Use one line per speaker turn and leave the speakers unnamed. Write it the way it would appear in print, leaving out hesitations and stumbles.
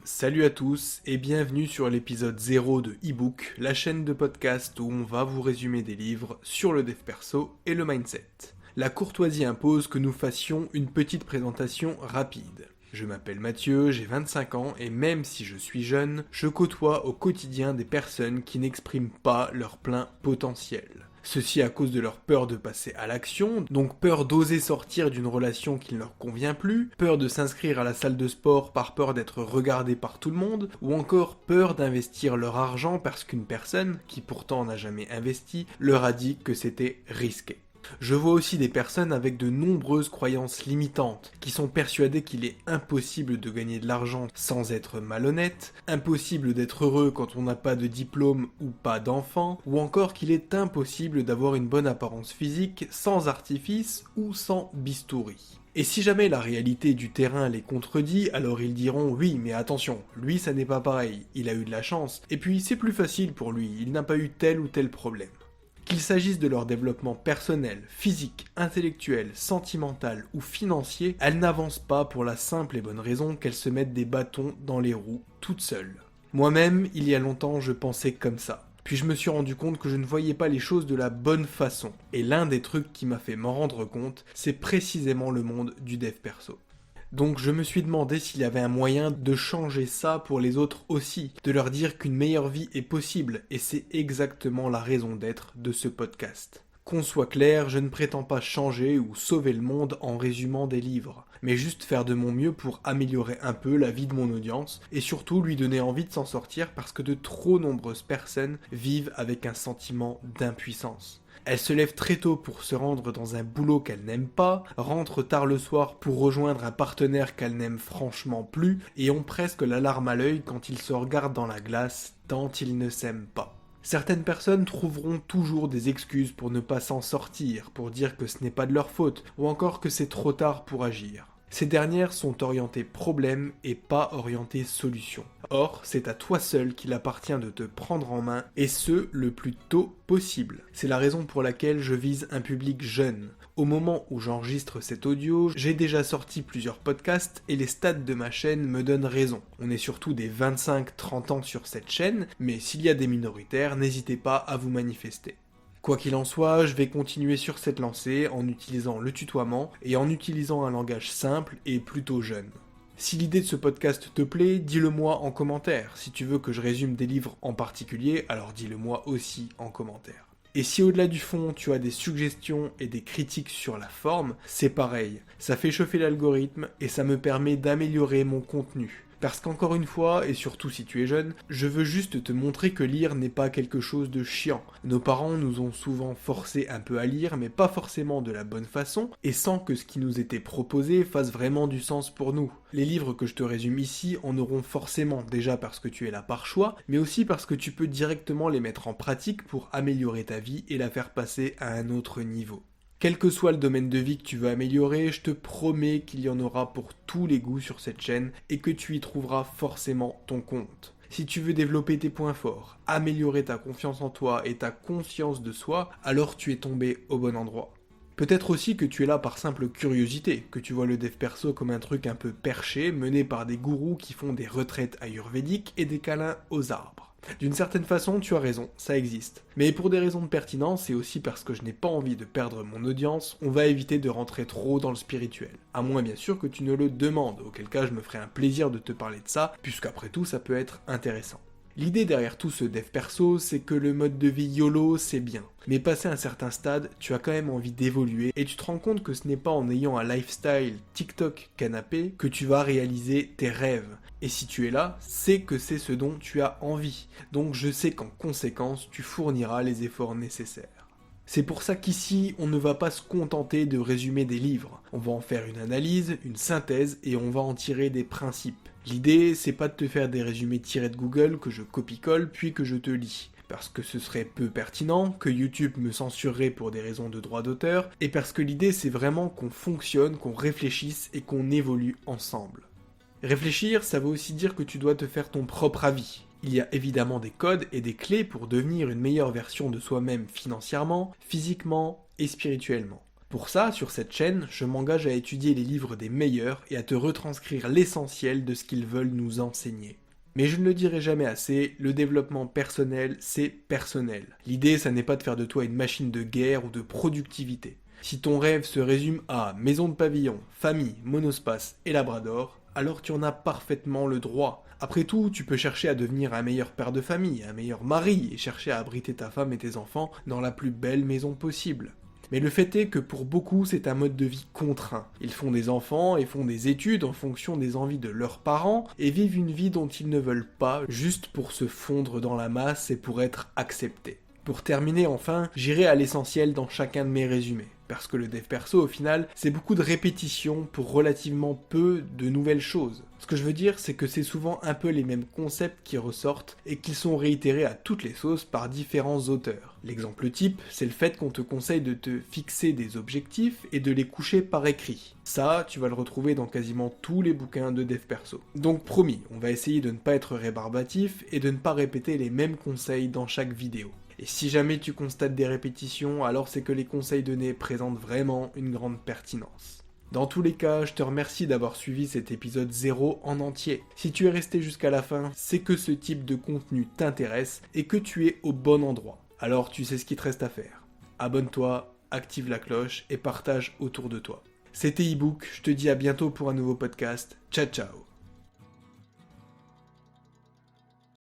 Salut à tous et bienvenue sur l'épisode 0 de eBook, la chaîne de podcast où on va vous résumer des livres sur le dev perso et le mindset. La courtoisie impose que nous fassions une petite présentation rapide. Je m'appelle Mathieu, j'ai 25 ans et même si je suis jeune, je côtoie au quotidien des personnes qui n'expriment pas leur plein potentiel. Ceci à cause de leur peur de passer à l'action, donc peur d'oser sortir d'une relation qui ne leur convient plus, peur de s'inscrire à la salle de sport par peur d'être regardé par tout le monde, ou encore peur d'investir leur argent parce qu'une personne, qui pourtant n'a jamais investi, leur a dit que c'était risqué. Je vois aussi des personnes avec de nombreuses croyances limitantes, qui sont persuadées qu'il est impossible de gagner de l'argent sans être malhonnête, impossible d'être heureux quand on n'a pas de diplôme ou pas d'enfant, ou encore qu'il est impossible d'avoir une bonne apparence physique sans artifice ou sans bistouri. Et si jamais la réalité du terrain les contredit, alors ils diront oui, mais attention, lui ça n'est pas pareil, il a eu de la chance, et puis c'est plus facile pour lui, il n'a pas eu tel ou tel problème. Qu'il s'agisse de leur développement personnel, physique, intellectuel, sentimental ou financier, elles n'avancent pas pour la simple et bonne raison qu'elles se mettent des bâtons dans les roues toutes seules. Moi-même, il y a longtemps, je pensais comme ça. Puis je me suis rendu compte que je ne voyais pas les choses de la bonne façon. Et l'un des trucs qui m'a fait m'en rendre compte, c'est précisément le monde du dev perso. Donc je me suis demandé s'il y avait un moyen de changer ça pour les autres aussi, de leur dire qu'une meilleure vie est possible, et c'est exactement la raison d'être de ce podcast. Qu'on soit clair, je ne prétends pas changer ou sauver le monde en résumant des livres, mais juste faire de mon mieux pour améliorer un peu la vie de mon audience, et surtout lui donner envie de s'en sortir parce que de trop nombreuses personnes vivent avec un sentiment d'impuissance. Elles se lèvent très tôt pour se rendre dans un boulot qu'elles n'aiment pas, rentrent tard le soir pour rejoindre un partenaire qu'elles n'aiment franchement plus, et ont presque la larme à l'œil quand ils se regardent dans la glace, tant ils ne s'aiment pas. Certaines personnes trouveront toujours des excuses pour ne pas s'en sortir, pour dire que ce n'est pas de leur faute, ou encore que c'est trop tard pour agir. Ces dernières sont orientées problème et pas orientées solution. Or, c'est à toi seul qu'il appartient de te prendre en main, et ce, le plus tôt possible. C'est la raison pour laquelle je vise un public jeune. Au moment où j'enregistre cet audio, j'ai déjà sorti plusieurs podcasts et les stats de ma chaîne me donnent raison. On est surtout des 25-30 ans sur cette chaîne, mais s'il y a des minoritaires, n'hésitez pas à vous manifester. Quoi qu'il en soit, je vais continuer sur cette lancée en utilisant le tutoiement et en utilisant un langage simple et plutôt jeune. Si l'idée de ce podcast te plaît, dis-le moi en commentaire. Si tu veux que je résume des livres en particulier, alors dis-le moi aussi en commentaire. Et si au-delà du fond, tu as des suggestions et des critiques sur la forme, c'est pareil. Ça fait chauffer l'algorithme et ça me permet d'améliorer mon contenu. Parce qu'encore une fois, et surtout si tu es jeune, je veux juste te montrer que lire n'est pas quelque chose de chiant. Nos parents nous ont souvent forcés un peu à lire, mais pas forcément de la bonne façon, et sans que ce qui nous était proposé fasse vraiment du sens pour nous. Les livres que je te résume ici en auront forcément, déjà parce que tu es là par choix, mais aussi parce que tu peux directement les mettre en pratique pour améliorer ta vie et la faire passer à un autre niveau. Quel que soit le domaine de vie que tu veux améliorer, je te promets qu'il y en aura pour tous les goûts sur cette chaîne et que tu y trouveras forcément ton compte. Si tu veux développer tes points forts, améliorer ta confiance en toi et ta conscience de soi, alors tu es tombé au bon endroit. Peut-être aussi que tu es là par simple curiosité, que tu vois le dev perso comme un truc un peu perché, mené par des gourous qui font des retraites ayurvédiques et des câlins aux arbres. D'une certaine façon, tu as raison, ça existe. Mais pour des raisons de pertinence et aussi parce que je n'ai pas envie de perdre mon audience, on va éviter de rentrer trop dans le spirituel. À moins bien sûr que tu ne le demandes, auquel cas je me ferai un plaisir de te parler de ça, puisqu'après tout ça peut être intéressant. L'idée derrière tout ce dev perso, c'est que le mode de vie YOLO, c'est bien. Mais passé un certain stade, tu as quand même envie d'évoluer et tu te rends compte que ce n'est pas en ayant un lifestyle TikTok canapé que tu vas réaliser tes rêves. Et si tu es là, c'est que c'est ce dont tu as envie. Donc je sais qu'en conséquence, tu fourniras les efforts nécessaires. C'est pour ça qu'ici, on ne va pas se contenter de résumer des livres. On va en faire une analyse, une synthèse et on va en tirer des principes. L'idée, c'est pas de te faire des résumés tirés de Google que je copie-colle puis que je te lis. Parce que ce serait peu pertinent, que YouTube me censurerait pour des raisons de droit d'auteur, et parce que l'idée c'est vraiment qu'on fonctionne, qu'on réfléchisse et qu'on évolue ensemble. Réfléchir, ça veut aussi dire que tu dois te faire ton propre avis. Il y a évidemment des codes et des clés pour devenir une meilleure version de soi-même financièrement, physiquement et spirituellement. Pour ça, sur cette chaîne, je m'engage à étudier les livres des meilleurs et à te retranscrire l'essentiel de ce qu'ils veulent nous enseigner. Mais je ne le dirai jamais assez, le développement personnel, c'est personnel. L'idée, ça n'est pas de faire de toi une machine de guerre ou de productivité. Si ton rêve se résume à maison de pavillon, famille, monospace et labrador, alors tu en as parfaitement le droit. Après tout, tu peux chercher à devenir un meilleur père de famille, un meilleur mari, et chercher à abriter ta femme et tes enfants dans la plus belle maison possible. Mais le fait est que pour beaucoup, c'est un mode de vie contraint. Ils font des enfants et font des études en fonction des envies de leurs parents et vivent une vie dont ils ne veulent pas juste pour se fondre dans la masse et pour être acceptés. Pour terminer enfin, j'irai à l'essentiel dans chacun de mes résumés. Parce que le dev perso, au final, c'est beaucoup de répétitions pour relativement peu de nouvelles choses. Ce que je veux dire, c'est que c'est souvent un peu les mêmes concepts qui ressortent et qui sont réitérés à toutes les sauces par différents auteurs. L'exemple type, c'est le fait qu'on te conseille de te fixer des objectifs et de les coucher par écrit. Ça, tu vas le retrouver dans quasiment tous les bouquins de dev perso. Donc promis, on va essayer de ne pas être rébarbatif et de ne pas répéter les mêmes conseils dans chaque vidéo. Et si jamais tu constates des répétitions, alors c'est que les conseils donnés présentent vraiment une grande pertinence. Dans tous les cas, je te remercie d'avoir suivi cet épisode 0 en entier. Si tu es resté jusqu'à la fin, c'est que ce type de contenu t'intéresse et que tu es au bon endroit. Alors tu sais ce qu'il te reste à faire. Abonne-toi, active la cloche et partage autour de toi. C'était ebook, je te dis à bientôt pour un nouveau podcast. Ciao ciao.